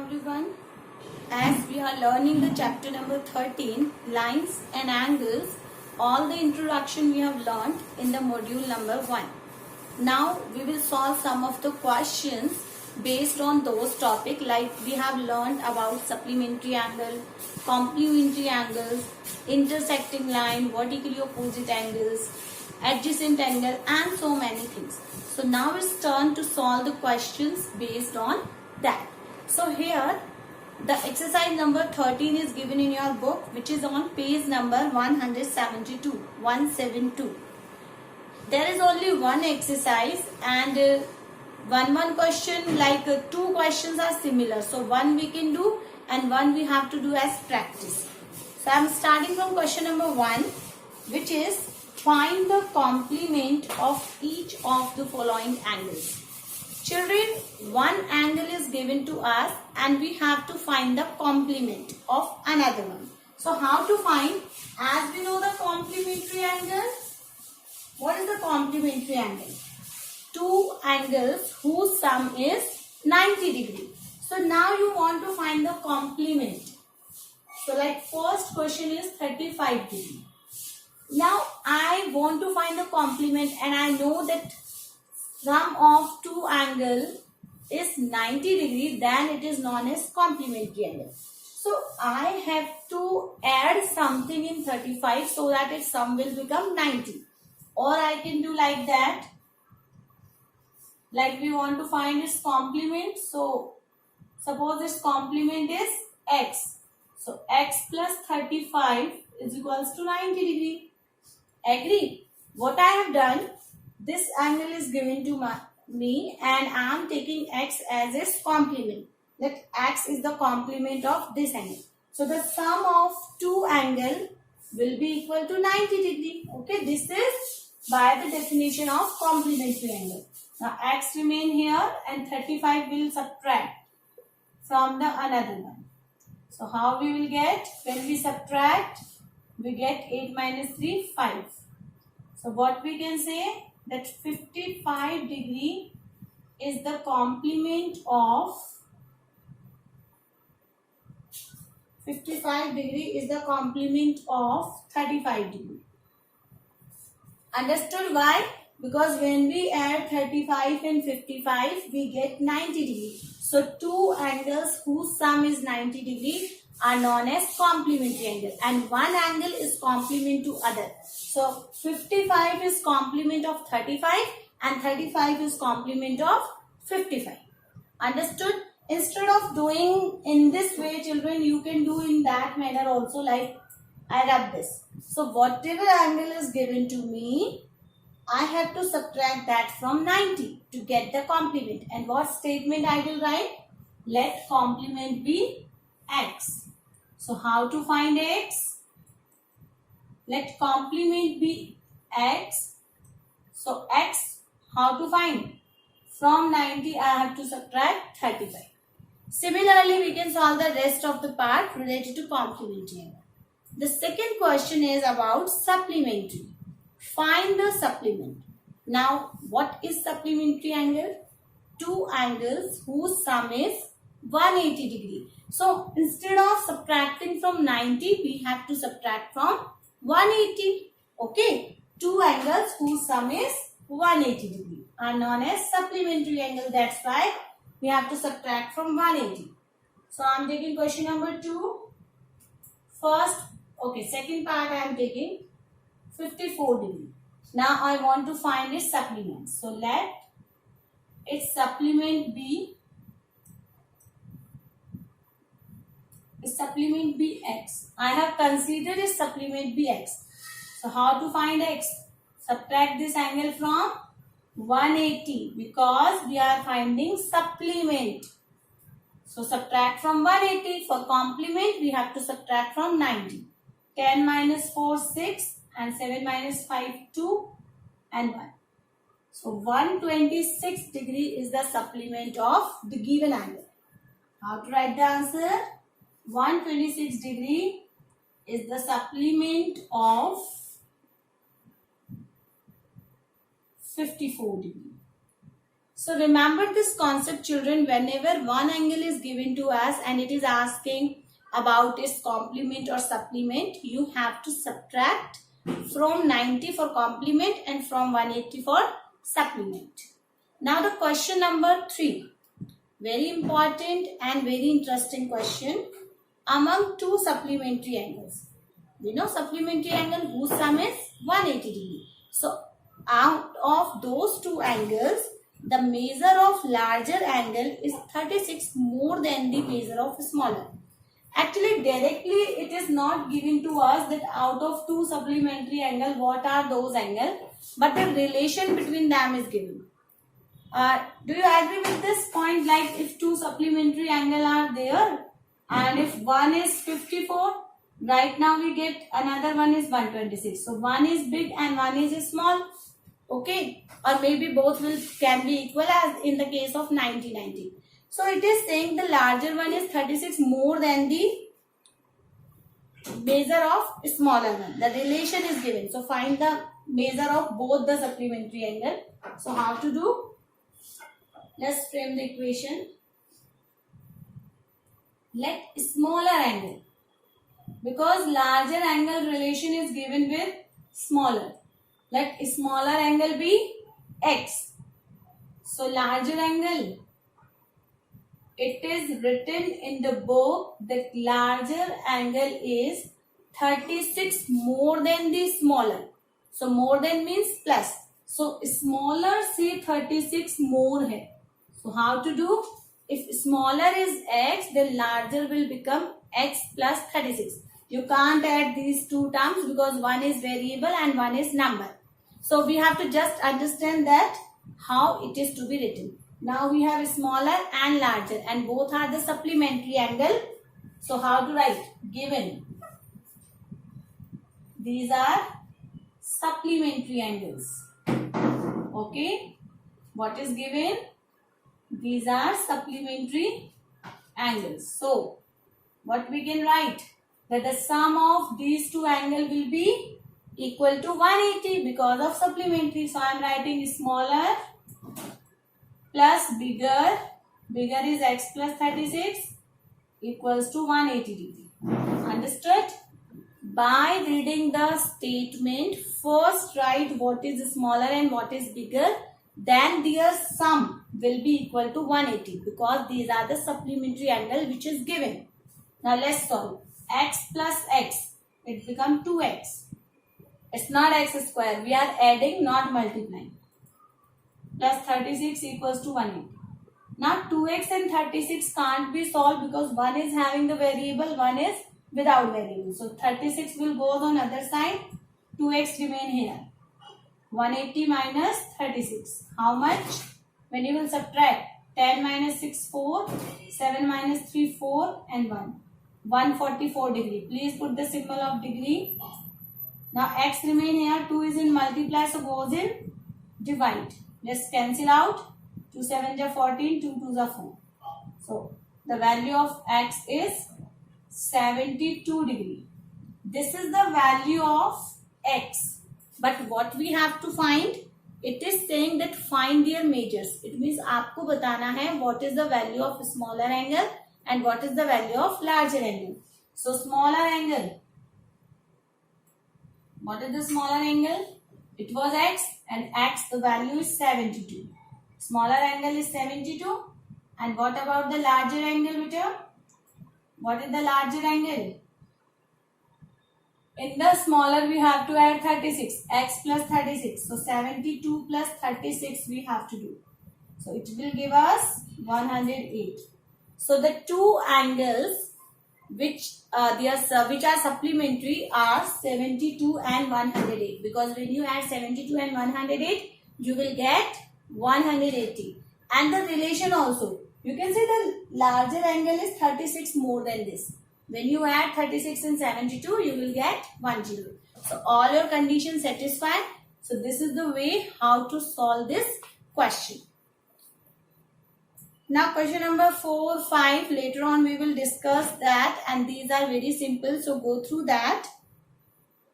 everyone. As we are learning the chapter number 13, lines and angles, all the introduction we have learned in the module number 1. Now we will solve some of the questions based on those topics, like we have learned about supplementary angle, complementary angles, intersecting line, vertically opposite angles, adjacent angle, and so many things. So now it's turn to solve the questions based on that. So here the exercise number 13 is given in your book, which is on page number 172. There is only one exercise and one question, like two questions are similar. So one we can do and one we have to do as practice. So I am starting from question number 1, which is find the complement of each of the following angles. Children, one angle is given to us and we have to find the complement of another one. So how to find? As we know the complementary angle. What is the complementary angle? Two angles whose sum is 90 degree. So now you want to find the complement. So like first question is 35 degree. Now I want to find the complement and I know that sum of two angle is 90 degree, then it is known as complementary angle. So I have to add something in 35 so that its sum will become 90. Or I can do like that. Like we want to find its complement. So suppose its complement is x. So x plus 35 is equals to 90 degree. Agree? What I have done, this angle is given to me and I am taking x as its complement. That x is the complement of this angle. So the sum of two angle will be equal to 90 degree. Okay, this is by the definition of complementary angle. Now x remain here and 35 will subtract from the another one. So how we will get? When we subtract, we get 8 minus 3, 5. So what we can say? That 55 degree is the complement of 35 degree. Understood why? Because when we add 35 and 55, we get 90 degree. So two angles whose sum is 90 degree are known as complementary angle, and one angle is complement to other. So 55 is complement of 35 and 35 is complement of 55. Understood? Instead of doing in this way, children, you can do in that manner also, like I rub this. So whatever angle is given to me, I have to subtract that from 90 to get the complement. And what statement I will write? Let complement be x. So how to find x? Let complement be x. So x, how to find? From 90 I have to subtract 35. Similarly, we can solve the rest of the part related to complementary angle. The second question is about supplementary. Find the supplement. Now, what is supplementary angle? Two angles whose sum is 180 degree. So, instead of subtracting from 90, we have to subtract from 180. Okay. Two angles whose sum is 180 degree are known as supplementary angle. That's why we have to subtract from 180. So, I am taking question number 2. First, okay, second part I am taking 54 degree. Now I want to find its supplement. So let its supplement be x. I have considered its supplement be x. So how to find x? Subtract this angle from 180 because we are finding supplement. So subtract from 180. For complement, we have to subtract from 90. 10 minus 4, 6 and 7 minus 5, 2 and 1. So 126 degree is the supplement of the given angle. How to write the answer? 126 degree is the supplement of 54 degree. So remember this concept, children. Whenever one angle is given to us and it is asking about its complement or supplement, you have to subtract from 90 for complement and from 180 for supplement. Now the question number 3. Very important and very interesting question. Among two supplementary angles, we know supplementary angle whose sum is 180 degree. So out of those two angles, the measure of larger angle is 36 more than the measure of smaller. Actually, directly it is not given to us that out of two supplementary angle, what are those angles, but the relation between them is given. Do you agree with this point? Like if two supplementary angle are there and if one is 54, right now we get another one is 126. So one is big and one is small. Okay, or maybe both can be equal as in the case of 90-90. So it is saying the larger one is 36 more than the measure of smaller one. The relation is given. So find the measure of both the supplementary angle. So how to do? Let's frame the equation. Let smaller angle, because larger angle relation is given with smaller. Let smaller angle be x. So larger angle, it is written in the book that larger angle is 36 more than the smaller. So more than means plus. So smaller से 36 more है. So how to do? If smaller is x, then larger will become x plus 36. You can't add these two terms because one is variable and one is number. So we have to just understand that how it is to be written. Now we have smaller and larger and both are the supplementary angle. So how to write? Given. These are supplementary angles. Okay. What is given? These are supplementary angles. So, what we can write? That the sum of these two angles will be equal to 180 because of supplementary. So, I am writing smaller plus bigger. Bigger is x plus 36 equals to 180 degree. Understood? By reading the statement, first write what is smaller and what is bigger. Then their sum will be equal to 180 because these are the supplementary angle which is given. Now let's solve. X plus x, it becomes 2x. It's not x square. We are adding, not multiplying. Plus 36 equals to 180. Now 2x and 36 can't be solved because one is having the variable, one is without variable. So 36 will go on other side. 2x remain here. 180 minus 36. How much? When you will subtract 10 minus 6, 4, 7 minus 3, 4 and 1. 144 degree. Please put the symbol of degree. Now x remain here. 2 is in multiply, so goes in divide. Let's cancel out. 2 7 are 14, 2 2 are 4. So the value of x is 72 degree. This is the value of x. But what we have to find, it is saying that find their measures. It means आपको बताना है what is the value of smaller angle and what is the value of larger angle. So smaller angle. What is the smaller angle? It was x and x the value is 72. Smaller angle is 72. And what about the larger angle, beta? What is the larger angle? In the smaller we have to add 36. X plus 36. So 72 plus 36 we have to do. So it will give us 108. So the two angles which are supplementary are 72 and 108. Because when you add 72 and 108, you will get 180. And the relation also. You can say the larger angle is 36 more than this. When you add 36 and 72, you will get 10. So all your conditions satisfied. So this is the way how to solve this question. Now question number 4, 5. Later on we will discuss that and these are very simple. So go through that.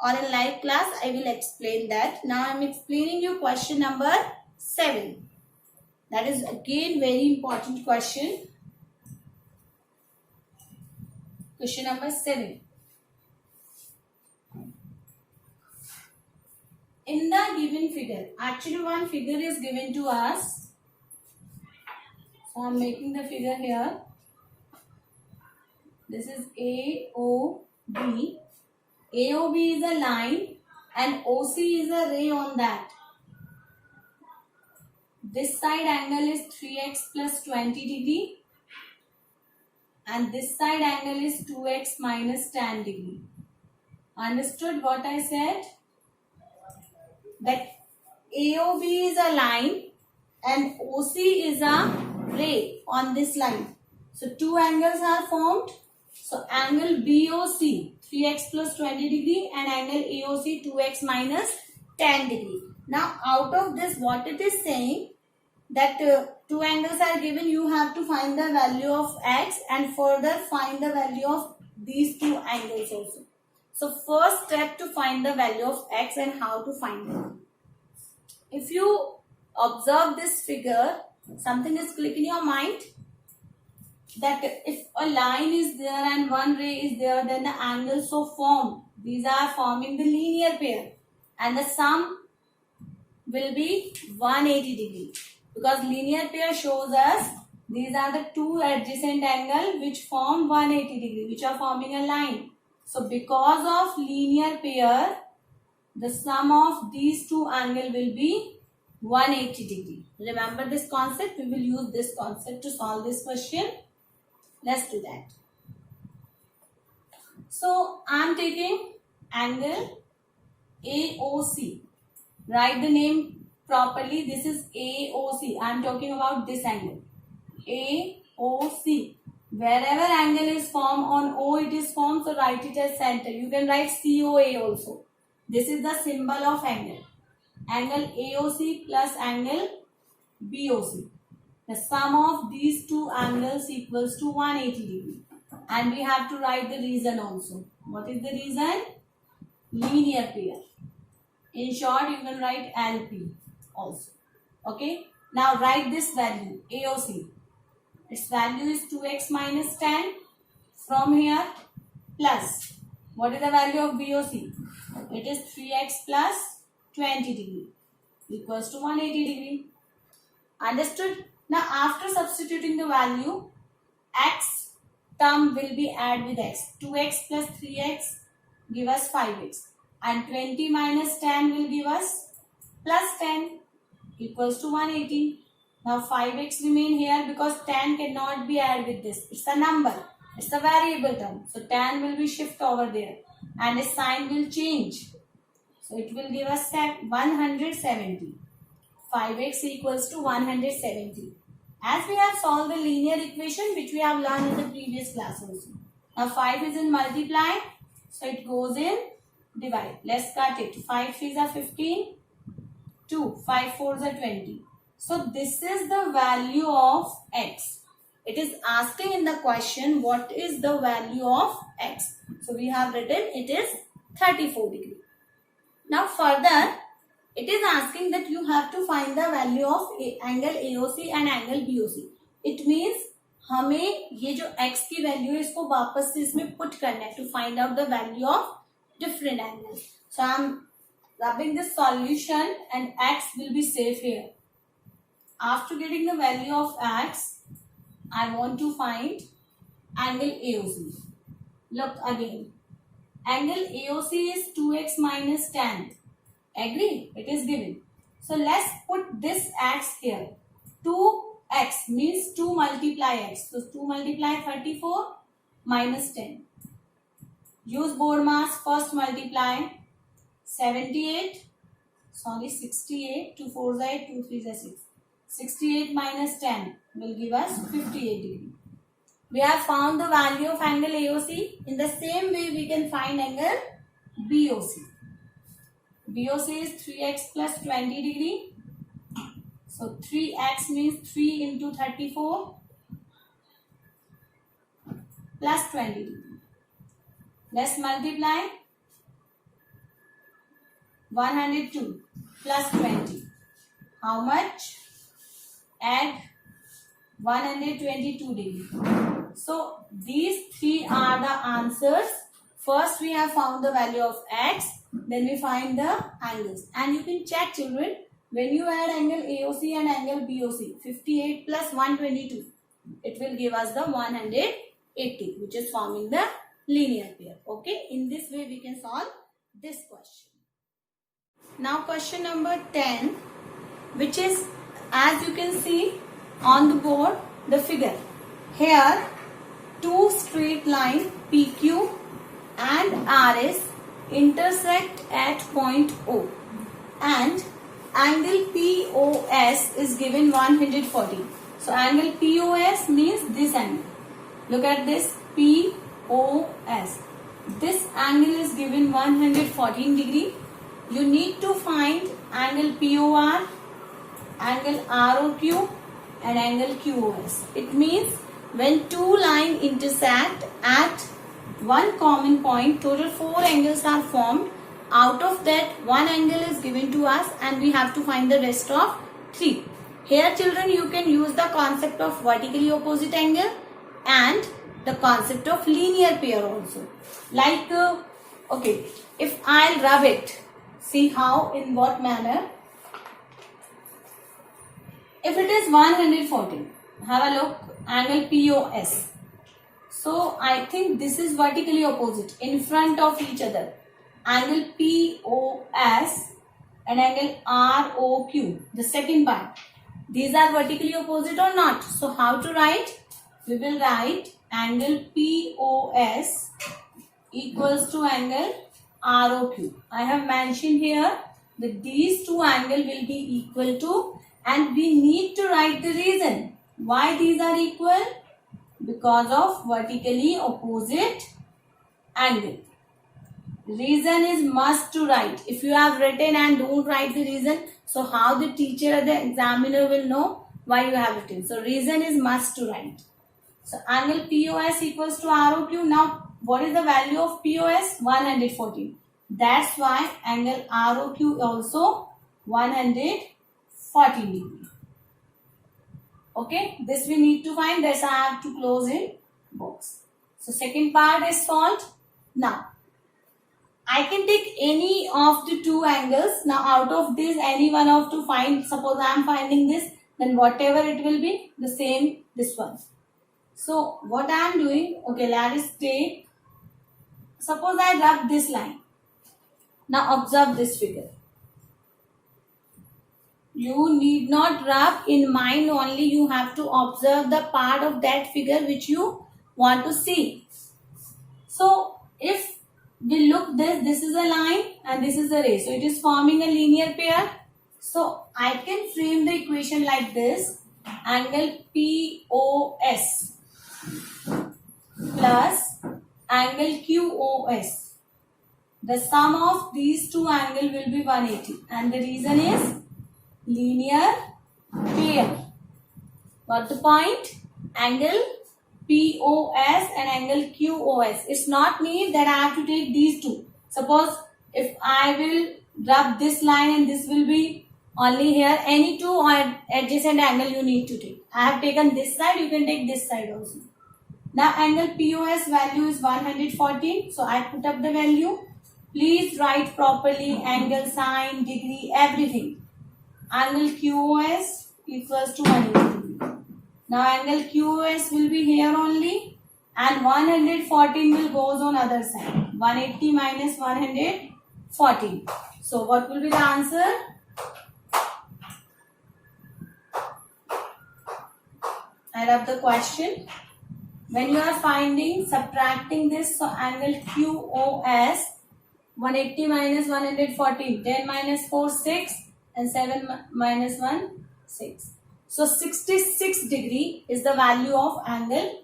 Or in live class I will explain that. Now I am explaining you question number 7. That is again very important question. Question number 7. In the given figure, actually one figure is given to us. So I am making the figure here. This is AOB. AOB is a line and OC is a ray on that. This side angle is 3x plus 20 degree and this side angle is 2x minus 10 degree. Understood what I said? That AOB is a line and OC is a ray on this line. So two angles are formed. So angle BOC 3x plus 20 degree and angle AOC 2x minus 10 degree. Now out of this what it is saying that two angles are given, you have to find the value of x and further find the value of these two angles also. So first step to find the value of x and how to find it. If you observe this figure, something is click in your mind that if a line is there and one ray is there, then the angles so formed, these are forming the linear pair and the sum will be 180 degree because linear pair shows us these are the two adjacent angles which form 180 degree, which are forming a line. So because of linear pair, the sum of these two angles will be 180 degree. Remember this concept. We will use this concept to solve this question. Let's do that. So I am taking angle AOC. Write the name properly. This is AOC. I am talking about this angle. AOC. Wherever angle is formed on O, it is formed. So write it as center. You can write COA also. This is the symbol of angle. Angle AOC plus angle BOC. The sum of these two angles equals to 180 degree. And we have to write the reason also. What is the reason? Linear pair. In short, you can write LP also. Okay. Now write this value AOC. Its value is 2x minus 10. From here plus. What is the value of BOC? It is 3x plus 20 degree equals to 180 degree. Understood? Now after substituting the value, x term will be add with x. 2x plus 3x give us 5x and 20 minus 10 will give us plus 10 equals to 180. Now 5x remain here because 10 cannot be added with this. It's a number. It's a variable term. So 10 will be shift over there and its sign will change. So it will give us 170. 5x equals to 170. As we have solved the linear equation which we have learned in the previous class also. Now 5 is in multiply. So it goes in divide. Let's cut it. 5 3s are 15. 2. 5 4s are 20. So this is the value of x. It is asking in the question what is the value of x. So we have written it is 34 degree. Now further it is asking that you have to find the value of angle AOC and angle BOC. It means हमें ये जो x की value है इसको वापस से इसमें put करना है to find out the value of different angles. So I am rubbing this solution and x will be safe here. After getting the value of x, I want to find angle AOC. Look again. Angle AOC is 2x minus 10. Agree? It is given. So let's put this x here. 2x means 2 multiply x. So 2 multiply 34 minus 10. Use board mass. First multiply 68. Sorry, 68. 2 4s are 8. 2 3s are 6. 68 minus 10 will give us 58 degree. We have found the value of angle AOC. In the same way, we can find angle BOC. BOC is 3x plus 20 degree. So 3x means 3 into 34 plus 20 degree. Let's multiply 102 plus 20. How much? add 122 degree. So these three are the answers. First we have found the value of x, then we find the angles. And you can check, children, when you add angle AOC and angle BOC, 58 plus 122, it will give us the 180, which is forming the linear pair. Okay, in this way we can solve this question. Now question number 10, which is, as you can see on the board, the figure. Here, two straight line PQ and RS intersect at point O, and angle POS is given 140. So angle POS means this angle. Look at this, POS. This angle is given 114 degree. You need to find angle POR, angle ROQ and angle QOS. It means when two lines intersect at one common point, total 4 angles are formed. Out of that, one angle is given to us and we have to find the rest of 3. Here children, you can use the concept of vertically opposite angle and the concept of linear pair also. Like, okay, if I'll rub it, see how, in what manner. If it is 114, have a look, angle POS. So I think this is vertically opposite, in front of each other. Angle POS and angle ROQ, the second part. These are vertically opposite or not? So how to write? We will write angle POS equals to angle ROQ. I have mentioned here that these two angles will be equal to, and we need to write the reason why these are equal, because of vertically opposite angle. Reason is must to write. If you have written and don't write the reason, so how the teacher or the examiner will know why you have written? So reason is must to write. So angle POS equals to ROQ. Now what is the value of POS? 114. That's why angle ROQ also 114 degree. Okay, this we need to find. This I have to close in box. So second part is solved. Now I can take any of the two angles. Now out of this, any one of to find. Suppose I am finding this, then whatever it will be, the same this one. So what I am doing, okay, let us take, suppose I rub this line. Now observe this figure. You need not rub in mind only, you have to observe the part of that figure which you want to see. So if we look this is a line and this is a ray. So it is forming a linear pair. So I can frame the equation like this. Angle POS plus angle QOS. The sum of these two angles will be 180. And the reason is linear pair. Got the point? Angle POS and angle QOS. It's not need that I have to take these two. Suppose if I will rub this line and this will be only here, any two adjacent angle you need to take. I have taken this side, you can take this side also. Now angle POS value is 114. So I put up the value. Please write properly angle, sign, degree, everything. Angle QOS equals to 180. Now angle QOS will be here only and 114 will goes on other side. 180 minus 114. So what will be the answer? I love the question. When you are finding, subtracting this, so angle QOS, 180 minus 114, 10 minus 4, 6 and 7 minus 1, 6. So 66 degree is the value of angle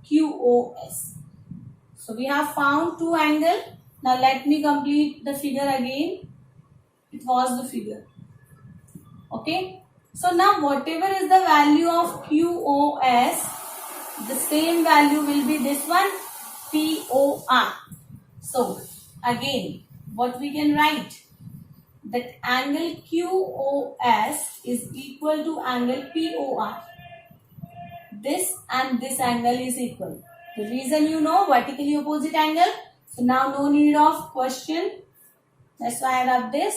QOS. So we have found two angles. Now let me complete the figure again. It was the figure. Okay. So now whatever is the value of QOS, the same value will be this one, POR. So again, what we can write? that angle QOS is equal to angle POR. This and this angle is equal. The reason you know, vertically opposite angle. So now no need of question. That's why I rub this.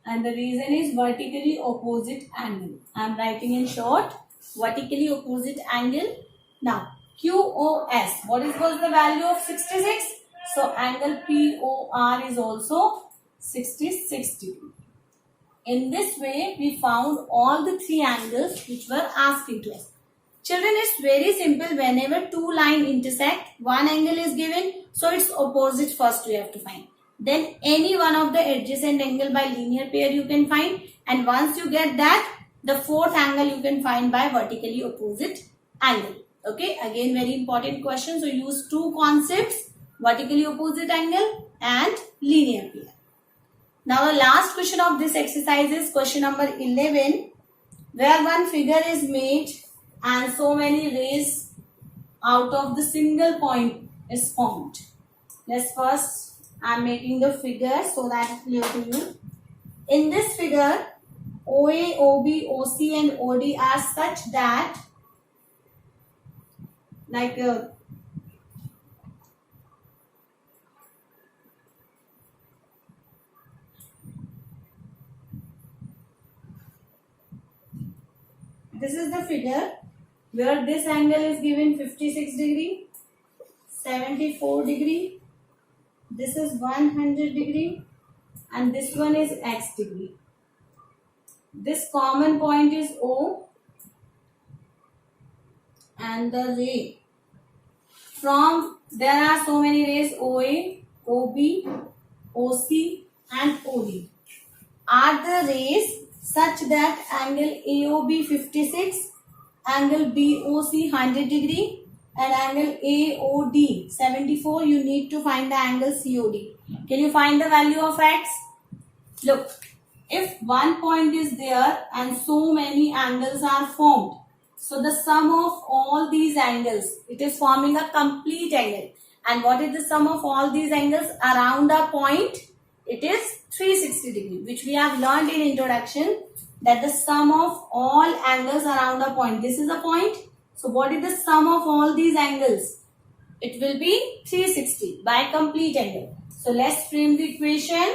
And the reason is vertically opposite angle. I am writing in short, vertically opposite angle. Now QOS, what was the value of 66? So angle POR is also 66 degree. In this way, we found all the three angles which were asking to us. Children, it's very simple. Whenever two lines intersect, one angle is given, so its opposite first we have to find. Then any one of the adjacent angle by linear pair you can find, and once you get that, the fourth angle you can find by vertically opposite angle. Okay, again very important question. So use two concepts, vertically opposite angle and linear pair. Now the last question of this exercise is question number 11, where one figure is made and so many rays out of the single point is formed. Let's first, I am making the figure so that it's clear to you. In this figure, OA, OB, OC and OD are such that this is the figure where this angle is given 56 degree, 74 degree, this is 100 degree and this one is x degree. This common point is O and the ray. From there are so many rays OA, OB, OC and OD. Are the rays such that angle AOB 56, angle BOC 100 degree and angle AOD 74, you need to find the angle COD. Can you find the value of x? Look, if one point is there and so many angles are formed, so the sum of all these angles, it is forming a complete angle. And what is the sum of all these angles around a point? It is 360 degree, which we have learned in introduction, that the sum of all angles around a point. This is a point. So what is the sum of all these angles? It will be 360 by complete angle. So let's frame the equation.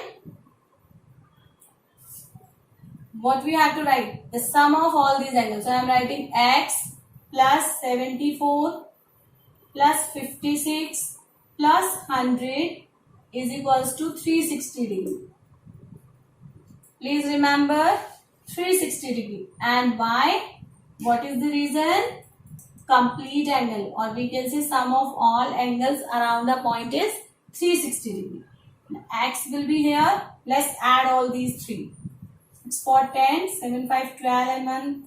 What we have to write? The sum of all these angles. So I am writing x plus 74 plus 56 plus 100 is equals to 360 degree. Please remember 360 degree. And why? What is the reason? Complete angle, or we can say sum of all angles around a point is 360 degree. Now, x will be here. Let's add all these three. 6 4 10, 7 5 12 and 1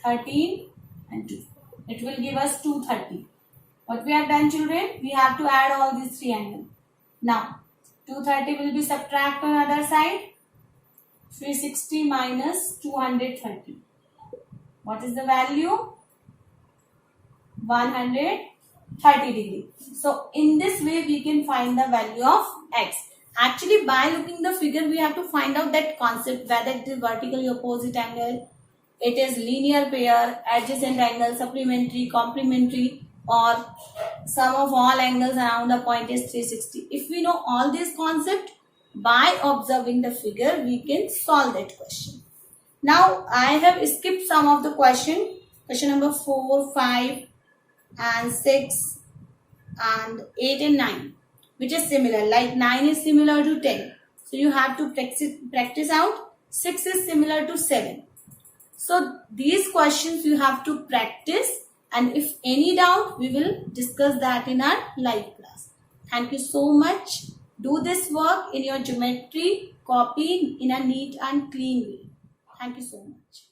13 and 2. It will give us 230. What we have done, children? We have to add all these three angles. Now 230 will be subtract on other side. 360 minus 230. What is the value? 130 degree. So in this way we can find the value of x. Actually, by looking the figure, we have to find out that concept, whether it is vertically opposite angle, it is linear pair, adjacent angle, supplementary, complementary, or sum of all angles around a point is 360. If we know all these concepts, by observing the figure, we can solve that question. Now, I have skipped some of the question. Question number 4, 5 and 6 and 8 and 9. Which is similar, like 9 is similar to 10. So you have to practice out. 6 is similar to 7. So these questions you have to practice, and if any doubt, we will discuss that in our live class. Thank you so much. Do this work in your geometry copy in a neat and clean way. Thank you so much.